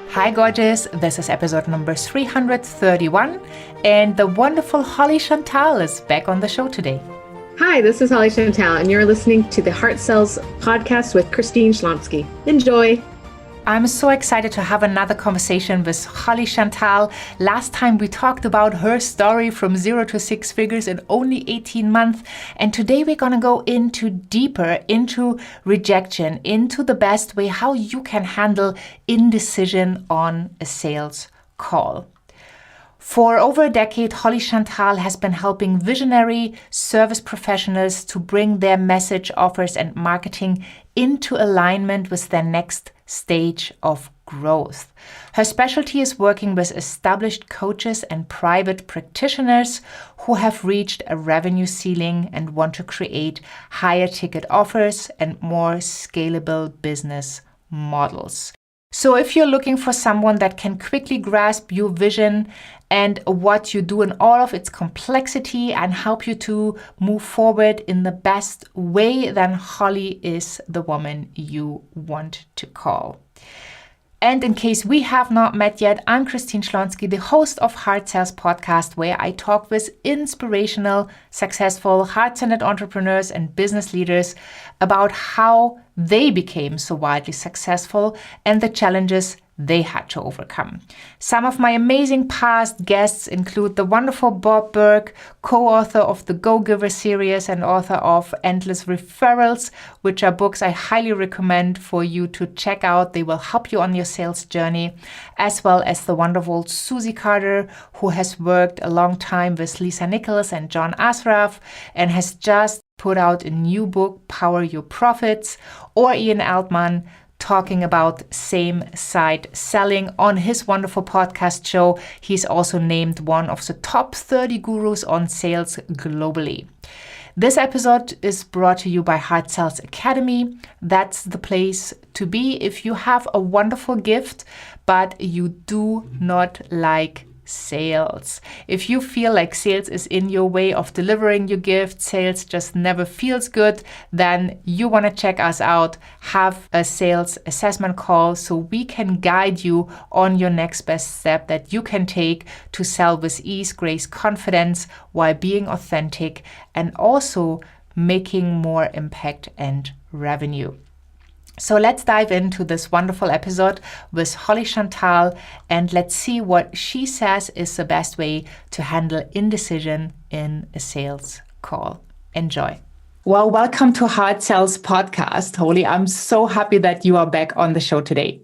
Hi, gorgeous. This is episode number 331, and the wonderful Holly Chantal is back on the show today. Hi, this is Holly Chantal, and you're listening to the Heart Cells podcast with Christine Schlonski. Enjoy. I'm so excited to have another conversation with Holly Chantal. Last time we talked about her story from 0 to 6 figures in only 18 months. And today we're going to go deeper into rejection, into the best way how you can handle indecision on a sales call. For over a decade, Holly Chantal has been helping visionary service professionals to bring their message, offers, and marketing into alignment with their next stage of growth. Her specialty is working with established coaches and private practitioners who have reached a revenue ceiling and want to create higher ticket offers and more scalable business models. So if you're looking for someone that can quickly grasp your vision and what you do in all of its complexity and help you to move forward in the best way, then Holly is the woman you want to call. And in case we have not met yet, I'm Christine Schlonski, the host of Heart Cells podcast, where I talk with inspirational, successful, heart-centered entrepreneurs and business leaders about how they became so wildly successful and the challenges they had to overcome. Some of my amazing past guests include the wonderful Bob Burke, co-author of the Go-Giver series and author of Endless Referrals, which are books I highly recommend for you to check out. They will help you on your sales journey, as well as the wonderful Susie Carter, who has worked a long time with Lisa Nichols and John Asraf and has just put out a new book, Power Your Profits, or Ian Altman, talking about same-side selling on his wonderful podcast show. He's also named one of the top 30 gurus on sales globally. This episode is brought to you by Heart Cells Academy. That's the place to be if you have a wonderful gift, but you do not like sales. If you feel like sales is in your way of delivering your gift, sales just never feels good, then you want to check us out, have a sales assessment call so we can guide you on your next best step that you can take to sell with ease, grace, confidence while being authentic and also making more impact and revenue. So let's dive into this wonderful episode with Holly Chantal and let's see what she says is the best way to handle indecision in a sales call. Enjoy. Well, welcome to Heart Cells podcast, Holly. I'm so happy that you are back on the show today.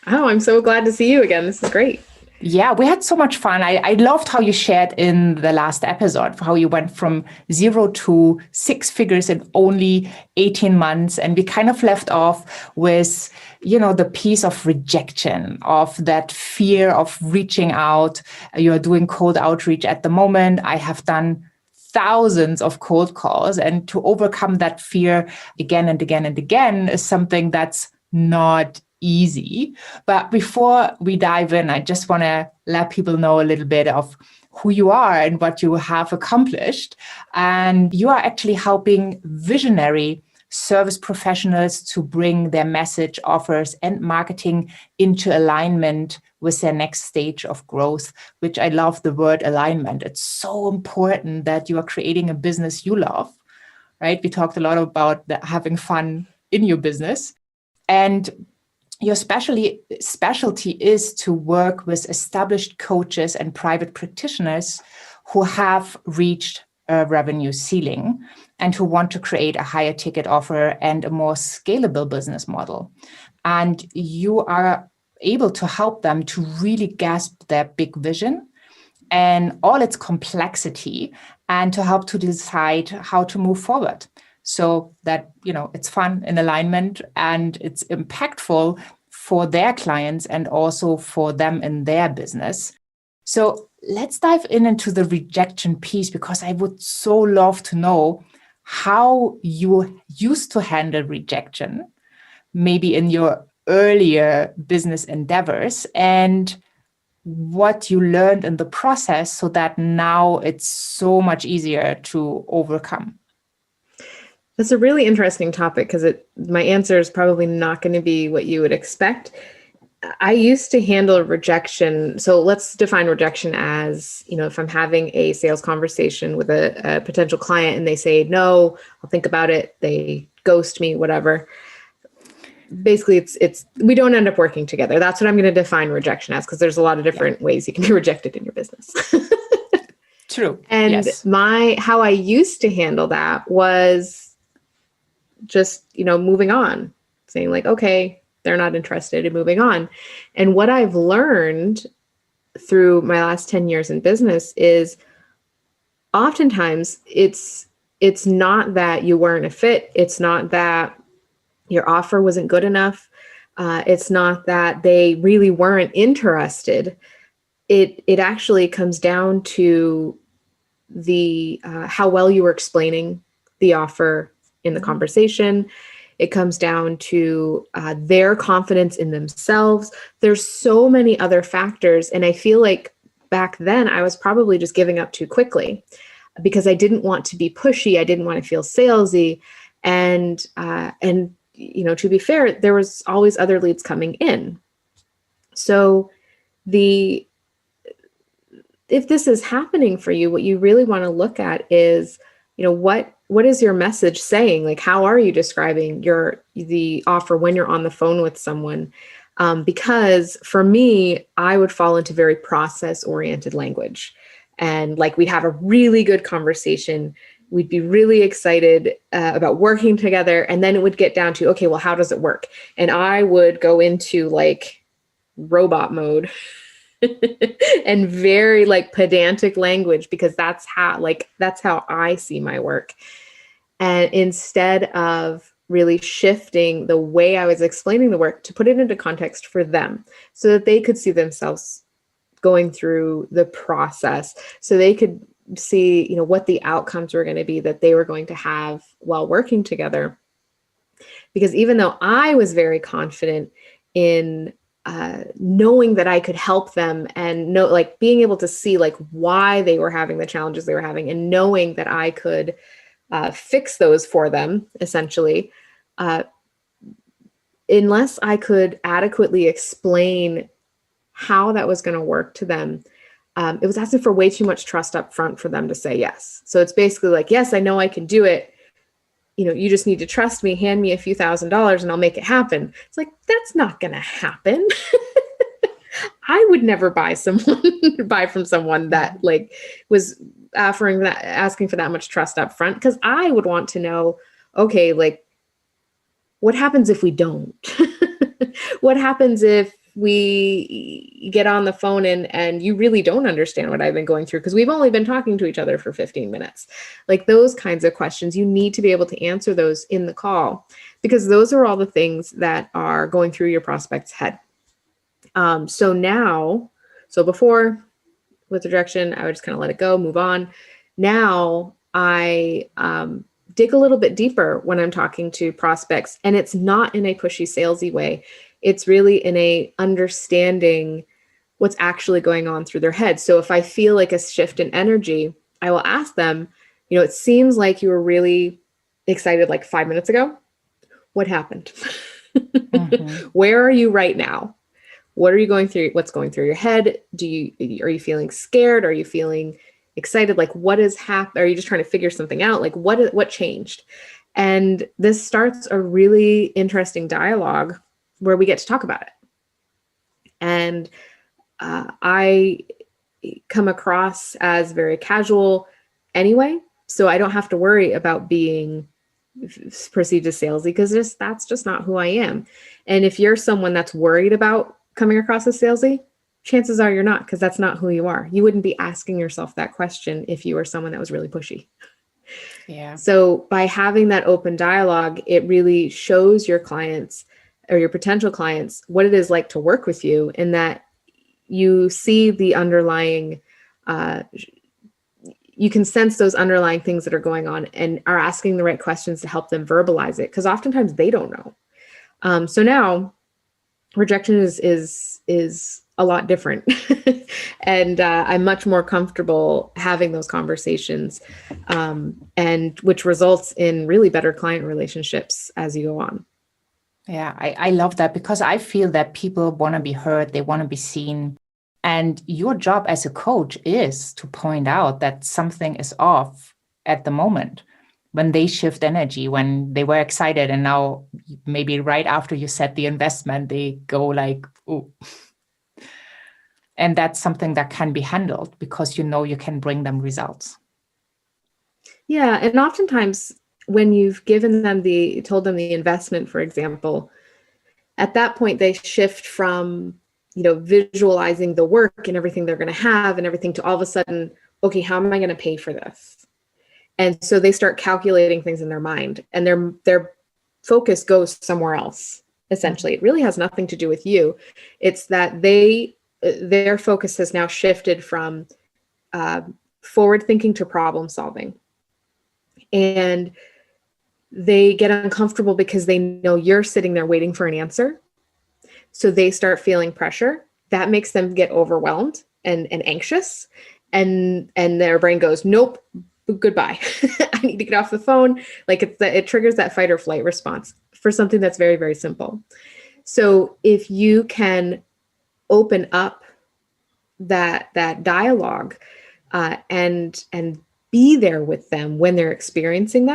Oh, I'm so glad to see you again. This is great. Yeah, we had so much fun. I loved how you shared in the last episode, how you went from 0 to 6 figures in only 18 months. And we kind of left off with, the piece of rejection, of that fear of reaching out. You're doing cold outreach at the moment. I have done thousands of cold calls, and to overcome that fear again and again and again is something that's not easy. But before we dive in, I just want to let people know a little bit of who you are and what you have accomplished. And you are actually helping visionary service professionals to bring their message, offers, and marketing into alignment with their next stage of growth, which I love the word alignment. It's so important that you are creating a business you love, right? We talked a lot about having fun in your business. And your specialty is to work with established coaches and private practitioners who have reached a revenue ceiling and who want to create a higher ticket offer and a more scalable business model. And you are able to help them to really grasp their big vision and all its complexity and to help to decide how to move forward. So that, it's fun in alignment and it's impactful for their clients and also for them in their business. So let's dive into the rejection piece, because I would so love to know how you used to handle rejection, maybe in your earlier business endeavors, and what you learned in the process so that now it's so much easier to overcome. That's a really interesting topic because my answer is probably not going to be what you would expect. I used to handle rejection. So let's define rejection as, if I'm having a sales conversation with a potential client and they say, no, I'll think about it. They ghost me, whatever. Basically, it's we don't end up working together. That's what I'm going to define rejection as, because there's a lot of different ways you can be rejected in your business. True. And yes. how I used to handle that was just, moving on, saying like, okay, they're not interested, and moving on. And what I've learned through my last 10 years in business is oftentimes it's not that you weren't a fit. It's not that your offer wasn't good enough. It's not that they really weren't interested. It actually comes down to the how well you were explaining the offer in the conversation. It comes down to their confidence in themselves. There's so many other factors. And I feel like back then I was probably just giving up too quickly because I didn't want to be pushy. I didn't want to feel salesy. And to be fair, there was always other leads coming in. So if this is happening for you, what you really want to look at is, what is your message saying? Like, how are you describing the offer when you're on the phone with someone? Because for me, I would fall into very process-oriented language. And like, we'd have a really good conversation. We'd be really excited about working together. And then it would get down to, okay, well, how does it work? And I would go into like robot mode and very like pedantic language, because that's how I see my work. And instead of really shifting the way I was explaining the work to put it into context for them so that they could see themselves going through the process, so they could see, what the outcomes were going to be that they were going to have while working together. Because even though I was very confident in knowing that I could help them and being able to see like why they were having the challenges they were having, and knowing that I could fix those for them, essentially, unless I could adequately explain how that was going to work to them, it was asking for way too much trust up front for them to say yes. So it's basically like, yes, I know I can do it. You just need to trust me, hand me a few $1,000s and I'll make it happen. It's like, that's not going to happen. I would never buy from someone that like was asking for that much trust up front, because I would want to know, okay, like, what happens if we don't? What happens if we get on the phone and you really don't understand what I've been going through because we've only been talking to each other for 15 minutes? Like, those kinds of questions, you need to be able to answer those in the call, because those are all the things that are going through your prospect's head. So before, with rejection, I would just kind of let it go, move on. Now I dig a little bit deeper when I'm talking to prospects, and it's not in a pushy, salesy way. It's really in a understanding what's actually going on through their head. So if I feel like a shift in energy, I will ask them, it seems like you were really excited like 5 minutes ago. What happened? Mm-hmm. Where are you right now? What are you going through? What's going through your head? Are you feeling scared? Are you feeling excited? Like, what is happening? Are you just trying to figure something out? Like, what changed? And this starts a really interesting dialogue where we get to talk about it. And I come across as very casual anyway, so I don't have to worry about being perceived as salesy, because that's just not who I am. And if you're someone that's worried about coming across as salesy, chances are you're not, because that's not who you are. You wouldn't be asking yourself that question if you were someone that was really pushy. Yeah. So by having that open dialogue, it really shows your clients or your potential clients what it is like to work with you, and that you see the underlying, you can sense those underlying things that are going on and are asking the right questions to help them verbalize it, because oftentimes they don't know. So now rejection is a lot different. And I'm much more comfortable having those conversations, and which results in really better client relationships as you go on. Yeah, I love that, because I feel that people want to be heard, they want to be seen. And your job as a coach is to point out that something is off at the moment, when they shift energy, when they were excited, and now maybe right after you set the investment, they go like, oh. And that's something that can be handled because you know you can bring them results. Yeah, and oftentimes when you've told them the investment, for example, at that point they shift from, visualizing the work and everything they're going to have and everything, to all of a sudden, okay, how am I going to pay for this? And so they start calculating things in their mind, and their focus goes somewhere else. Essentially, it really has nothing to do with you. It's that their focus has now shifted from forward thinking to problem solving. And they get uncomfortable because they know you're sitting there waiting for an answer. So they start feeling pressure. That makes them get overwhelmed and anxious. And their brain goes, nope, goodbye. I need to get off the phone. Like it triggers that fight or flight response for something that's very, very simple. So if you can open up that dialogue and be there with them when they're experiencing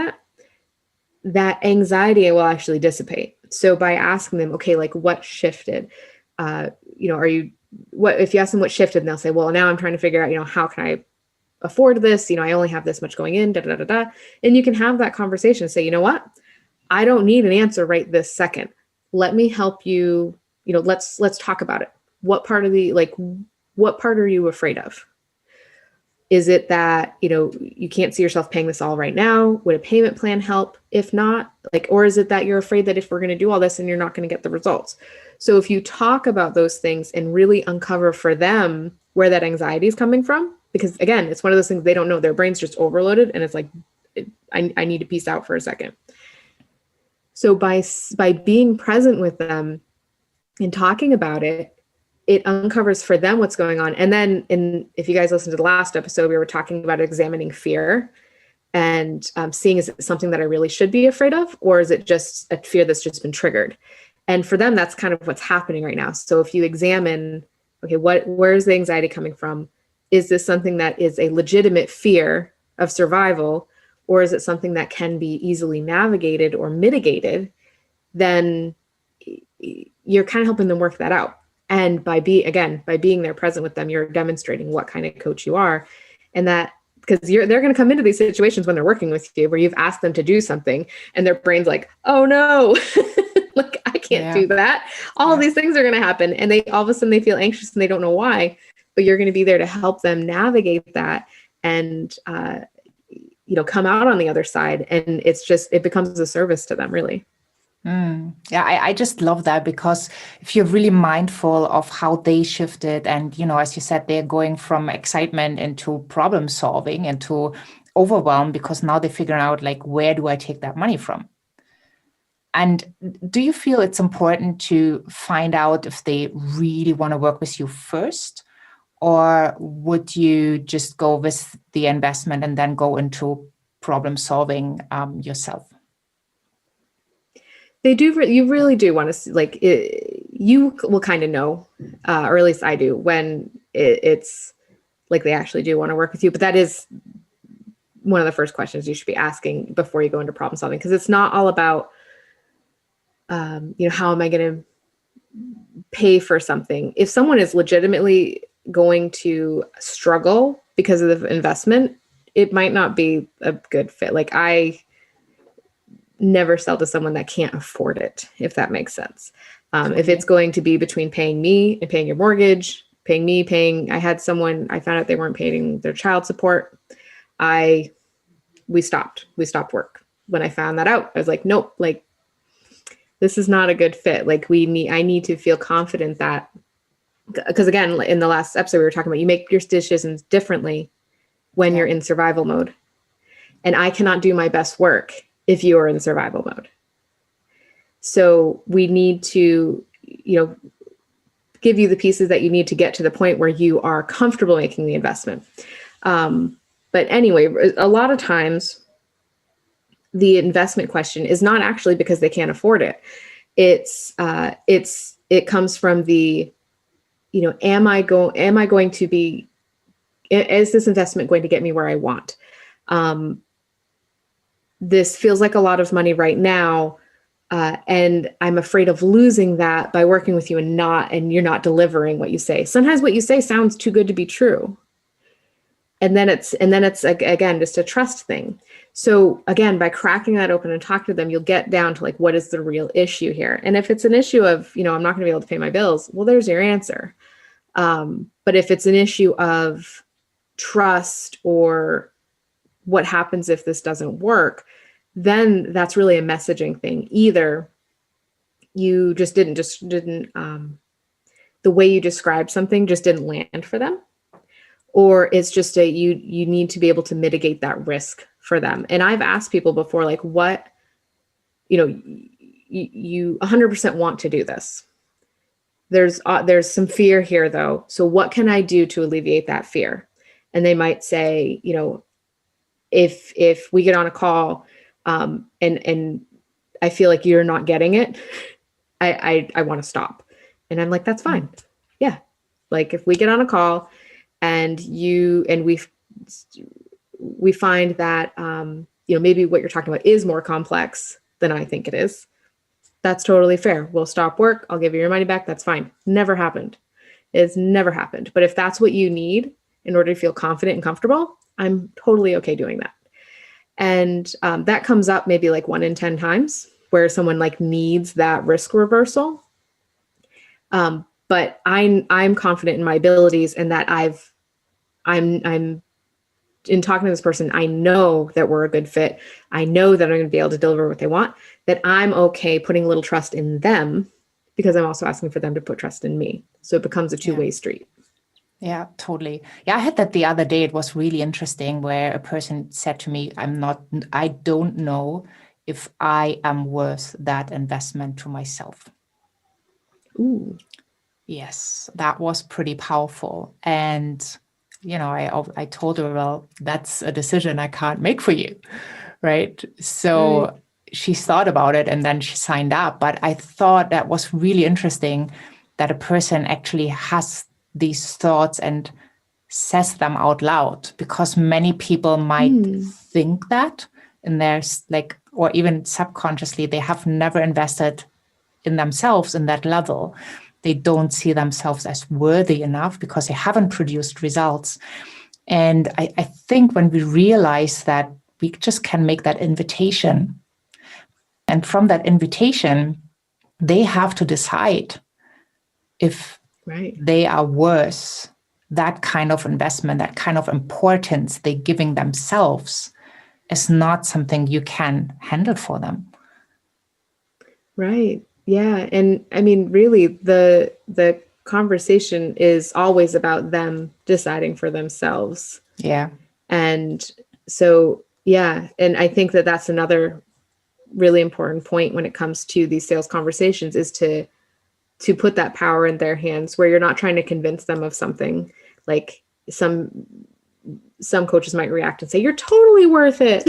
that anxiety will actually dissipate. So by asking them, okay, like what shifted? If you ask them what shifted, and they'll say, well, now I'm trying to figure out, how can I afford this? I only have this much going in, da, da, da, da. And you can have that conversation and say, you know what? I don't need an answer right this second. Let me help you, let's talk about it. What part are you afraid of? Is it that, you can't see yourself paying this all right now? Would a payment plan help? If not, or is it that you're afraid that if we're going to do all this and you're not going to get the results? So if you talk about those things and really uncover for them where that anxiety is coming from, because again, it's one of those things they don't know, their brain's just overloaded, and it's like, I need to peace out for a second. So by being present with them and talking about it, it uncovers for them what's going on. And then if you guys listened to the last episode, we were talking about examining fear and seeing, is it something that I really should be afraid of? Or is it just a fear that's just been triggered? And for them, that's kind of what's happening right now. So if you examine, okay, where's the anxiety coming from? Is this something that is a legitimate fear of survival? Or is it something that can be easily navigated or mitigated? Then you're kind of helping them work that out. And by being there present with them, you're demonstrating what kind of coach you are. And that, because they're going to come into these situations when they're working with you where you've asked them to do something and their brain's like, oh no, like I can't do that. All of these things are going to happen. And all of a sudden they feel anxious and they don't know why, but you're going to be there to help them navigate that and, come out on the other side. And it becomes a service to them, really. Yeah, I just love that, because if you're really mindful of how they shifted and, as you said, they're going from excitement into problem solving, into overwhelm, because now they're figuring out, like, where do I take that money from? And do you feel it's important to find out if they really want to work with you first? Or would you just go with the investment and then go into problem solving yourself? They do. You really do want to see, you will kind of know, or at least I do, when it's like they actually do want to work with you. But that is one of the first questions you should be asking before you go into problem solving, because it's not all about, how am I going to pay for something? If someone is legitimately going to struggle because of the investment, it might not be a good fit. Like, I never sell to someone that can't afford it, if that makes sense. If it's going to be between paying me and paying your mortgage, I had someone, I found out they weren't paying their child support. We stopped work. When I found that out, I was like, nope, like, this is not a good fit. Like, I need to feel confident that, because again, in the last episode, we were talking about, you make your decisions differently when you're in survival mode. And I cannot do my best work if you are in survival mode. So we need to, give you the pieces that you need to get to the point where you are comfortable making the investment. But anyway, a lot of times the investment question is not actually because they can't afford it. It comes from the, is this investment going to get me where I want? This feels like a lot of money right now. And I'm afraid of losing that by working with you and you're not delivering what you say. Sometimes what you say sounds too good to be true. And then it's again, just a trust thing. So again, by cracking that open and talking to them, you'll get down to like, what is the real issue here? And if it's an issue of, I'm not going to be able to pay my bills, well, there's your answer. But if it's an issue of trust or what happens if this doesn't work, then that's really a messaging thing. Either you just didn't, the way you described something just didn't land for them, or it's just you need to be able to mitigate that risk for them. And I've asked people before, like, what, you 100% want to do this. There's some fear here though. So what can I do to alleviate that fear? And they might say, if we get on a call, and I feel like you're not getting it, I want to stop. And I'm like, that's fine. Yeah. Like if we get on a call and we find that, maybe what you're talking about is more complex than I think it is, that's totally fair. We'll stop work. I'll give you your money back. That's fine. Never happened. It's never happened. But if that's what you need in order to feel confident and comfortable, I'm totally okay doing that. And that comes up maybe like 1 in 10 times where someone like needs that risk reversal. But I'm confident in my abilities and that I'm in talking to this person, I know that we're a good fit. I know that I'm going to be able to deliver what they want, that I'm okay putting a little trust in them because I'm also asking for them to put trust in me. So it becomes a two-way street. Yeah, totally. Yeah, I had that the other day. It was really interesting where a person said to me, I don't know if I am worth that investment to myself. Ooh. Yes, that was pretty powerful. And, I told her, well, that's a decision I can't make for you. Right. So she thought about it and then she signed up. But I thought that was really interesting that a person actually has these thoughts and says them out loud, because many people might think that in their or even subconsciously, they have never invested in themselves in that level. They don't see themselves as worthy enough because they haven't produced results. And I think when we realize that we just can make that invitation, and from that invitation, they have to decide if they are worth that kind of investment, that kind of importance they're giving themselves is not something you can handle for them. Right. Yeah. And I mean, really, the conversation is always about them deciding for themselves. Yeah. And so, yeah. And I think that that's another really important point when it comes to these sales conversations is to put that power in their hands where you're not trying to convince them of something. Like some coaches might react and say, you're totally worth it,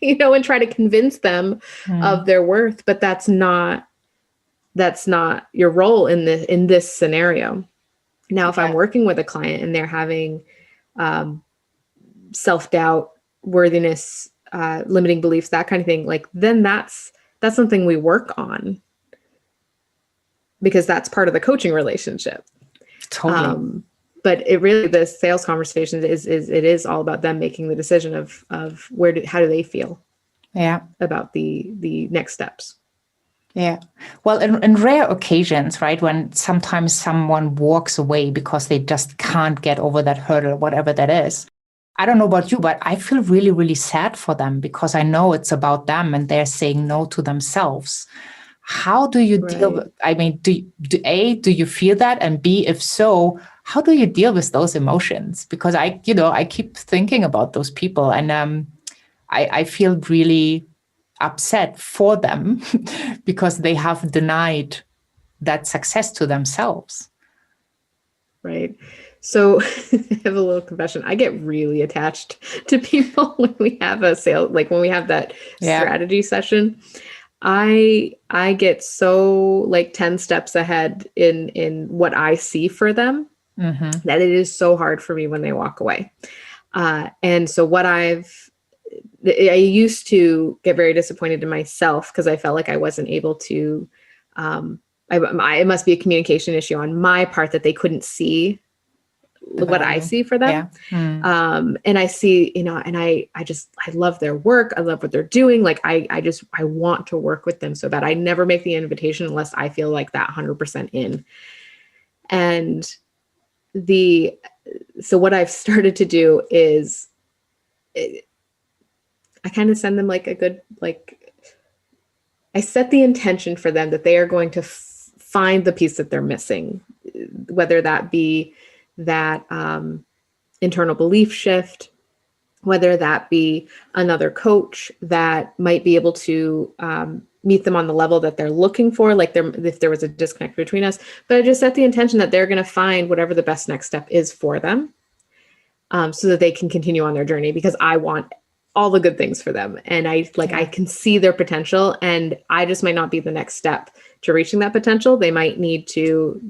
and try to convince them of their worth, but that's not your role in this scenario. Now, if I'm working with a client and they're having self-doubt, worthiness, limiting beliefs, that kind of thing, like then that's something we work on because that's part of the coaching relationship. Totally. But it really, the sales conversation is all about them making the decision of how do they feel about the next steps. Yeah. Well, in rare occasions, right, when sometimes someone walks away because they just can't get over that hurdle, whatever that is. I don't know about you, but I feel really, really sad for them because I know it's about them and they're saying no to themselves. How do you deal with, I mean, do you feel that? And B, if so, how do you deal with those emotions? Because I keep thinking about those people and I feel really upset for them because they have denied that success to themselves. right? So I have a little confession. I get really attached to people when we have a sale, like when we have that strategy session. I get so like 10 steps ahead in what I see for them that it is so hard for me when they walk away. And so I used to get very disappointed in myself because I felt like I wasn't able to, it must be a communication issue on my part that they couldn't see what I see for them. And I see, and I love their work. I love what they're doing. Like, I want to work with them so bad. I never make the invitation unless I feel like that 100% in. And so what I've started to do is I kind of send them like a good, like, I set the intention for them that they are going to find the piece that they're missing, whether that be that internal belief shift, whether that be another coach that might be able to meet them on the level that they're looking for, like if there was a disconnect between us. But I just set the intention that they're going to find whatever the best next step is for them, so that they can continue on their journey, because I want all the good things for them. And I can see their potential, and I just might not be the next step to reaching that potential. They might need to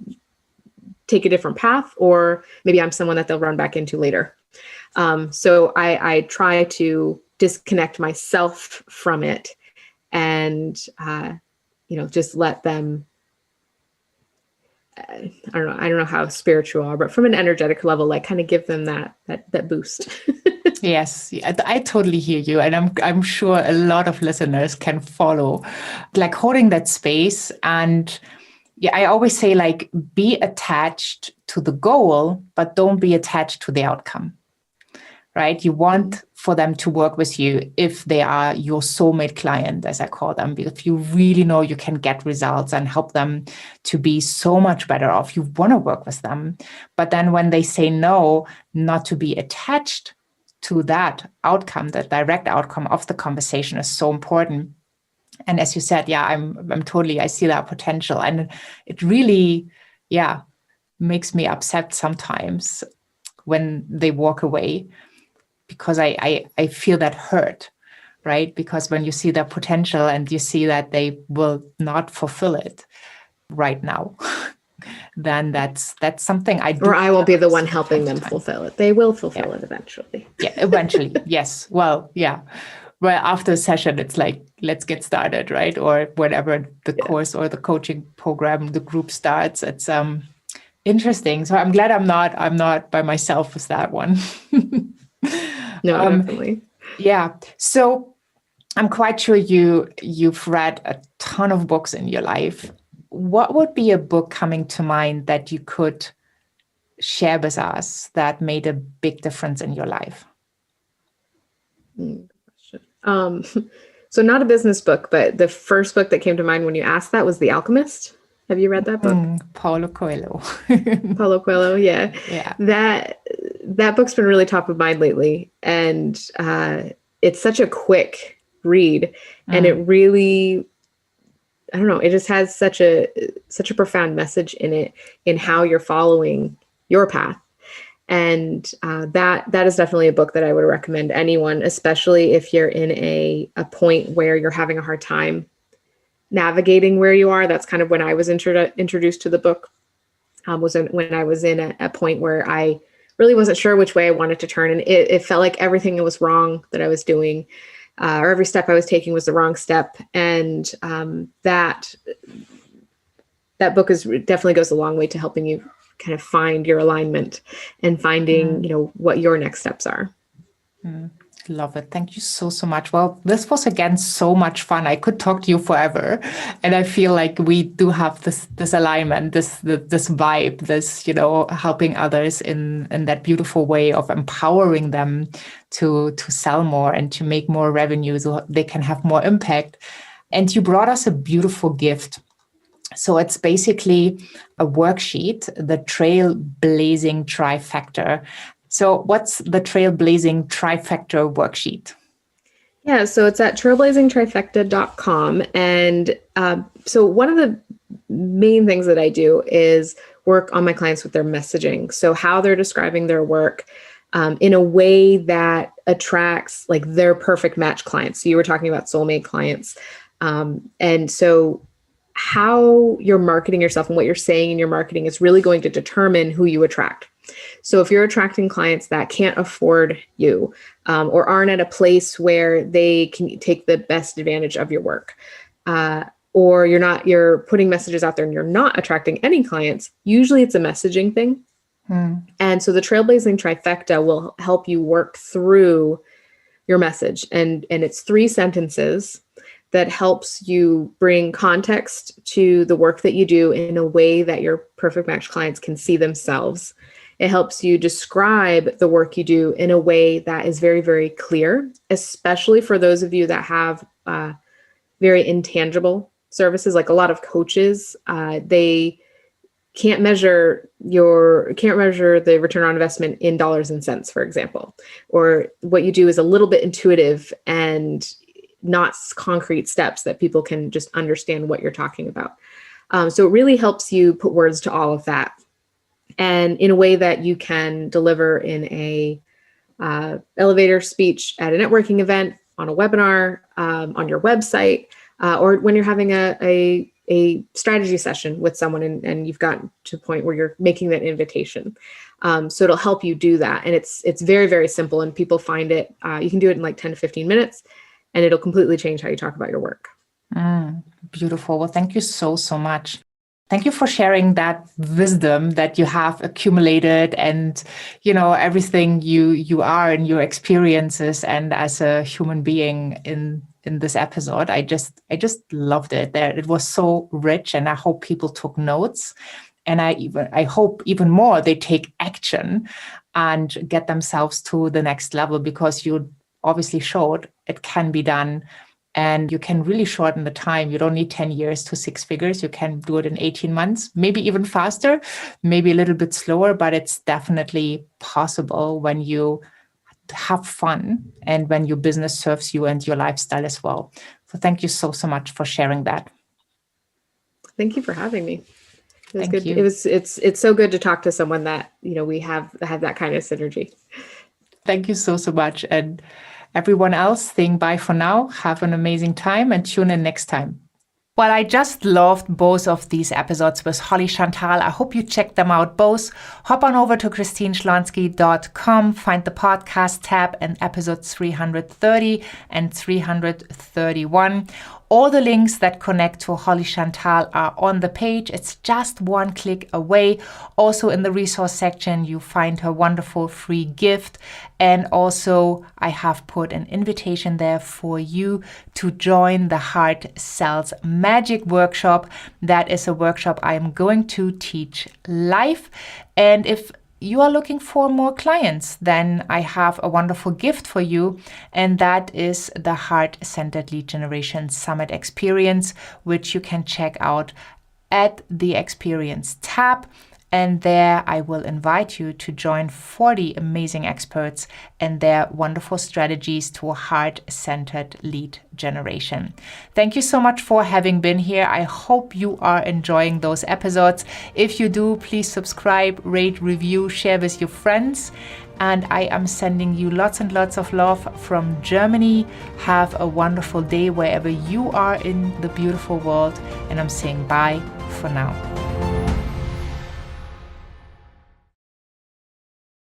take a different path, or maybe I'm someone that they'll run back into later. So I try to disconnect myself from it and, just let them, I don't know how spiritual are, but from an energetic level, like kind of give them that boost. Yes, I totally hear you. And I'm sure a lot of listeners can follow, like holding that space. And I always say, like, be attached to the goal, but don't be attached to the outcome, right? You want for them to work with you if they are your soulmate client, as I call them. If you really know you can get results and help them to be so much better off, you want to work with them. But then when they say no, not to be attached to that outcome, the direct outcome of the conversation is so important. And as you said, I see that potential. And it really, makes me upset sometimes when they walk away, because I feel that hurt, right? Because when you see their potential and you see that they will not fulfill it right now, then that's something I do. Or I will be the one helping them fulfill it. They will fulfill it eventually. Yeah, eventually. Yes. Well, yeah. Well, after a session, it's like, let's get started, right? Or whatever the course or the coaching program, the group starts. It's interesting. So I'm glad I'm not by myself with that one. No, definitely. Yeah. So I'm quite sure you've read a ton of books in your life. What would be a book coming to mind that you could share with us that made a big difference in your life? So not a business book, but the first book that came to mind when you asked that was The Alchemist. Have you read that book? Paulo Coelho. Paulo Coelho, yeah. Yeah. That book's been really top of mind lately. And it's such a quick read. And it really, I don't know, it just has such a profound message in it, in how you're following your path. And that is definitely a book that I would recommend anyone, especially if you're in a point where you're having a hard time navigating where you are. That's kind of when I was introduced to the book, when I was in a point where I really wasn't sure which way I wanted to turn. And it felt like everything was wrong that I was doing, or every step I was taking was the wrong step. And that book definitely goes a long way to helping you kind of find your alignment and finding, what your next steps are. Love it. Thank you so much. Well, this was again so much fun. I could talk to you forever. And I feel like we do have this alignment, this vibe, this, helping others in that beautiful way of empowering them to sell more and to make more revenue so they can have more impact. And you brought us a beautiful gift. So it's basically a worksheet, the Trailblazing Trifecta. So what's the Trailblazing Trifecta worksheet? Yeah, so it's at trailblazingtrifecta.com. And so one of the main things that I do is work on my clients with their messaging. So how they're describing their work in a way that attracts like their perfect match clients. So you were talking about soulmate clients. And so how you're marketing yourself and what you're saying in your marketing is really going to determine who you attract. So if you're attracting clients that can't afford you or aren't at a place where they can take the best advantage of your work, or you're putting messages out there and you're not attracting any clients, usually it's a messaging thing. And so the trailblazing trifecta will help you work through your message. And it's 3 sentences that helps you bring context to the work that you do in a way that your perfect match clients can see themselves. It helps you describe the work you do in a way that is very, very clear, especially for those of you that have very intangible services. Like a lot of coaches, they can't measure the return on investment in dollars and cents, for example, or what you do is a little bit intuitive and not concrete steps that people can just understand what you're talking about. So it really helps you put words to all of that, and in a way that you can deliver in a elevator speech at a networking event, on a webinar, on your website, or when you're having a strategy session with someone and you've gotten to a point where you're making that invitation. So it'll help you do that. And it's very, very simple, and people find it, you can do it in like 10 to 15 minutes, and it'll completely change how you talk about your work. Beautiful. Well, thank you so, so much. Thank you for sharing that wisdom that you have accumulated and, everything you are and your experiences and as a human being in this episode. I just loved it. It was so rich, and I hope people took notes. And I hope even more they take action and get themselves to the next level, because you obviously showed it can be done. And you can really shorten the time. You don't need 10 years to 6 figures. You can do it in 18 months, maybe even faster, maybe a little bit slower, but it's definitely possible when you have fun and when your business serves you and your lifestyle as well. So thank you so, so much for sharing that. Thank you for having me. It was Thank good. you. It's so good to talk to someone that, we have that kind of synergy. Thank you so, so much. And everyone else, saying bye for now. Have an amazing time and tune in next time. Well, I just loved both of these episodes with Holly Chantal. I hope you checked them out both. Hop on over to christineschlonski.com, find the podcast tab and episodes 330 and 331. All the links that connect to Holly Chantal are on the page. It's just one click away. Also in the resource section, you find her wonderful free gift. And also I have put an invitation there for you to join the Heart Sells Magic workshop. That is a workshop I am going to teach live. And if you are looking for more clients, then I have a wonderful gift for you, and that is the Heart-Centered Lead Generation Summit Experience, which you can check out at the Experience tab. And there I will invite you to join 40 amazing experts and their wonderful strategies to a heart-centered lead generation. Thank you so much for having been here. I hope you are enjoying those episodes. If you do, please subscribe, rate, review, share with your friends. And I am sending you lots and lots of love from Germany. Have a wonderful day wherever you are in the beautiful world. And I'm saying bye for now.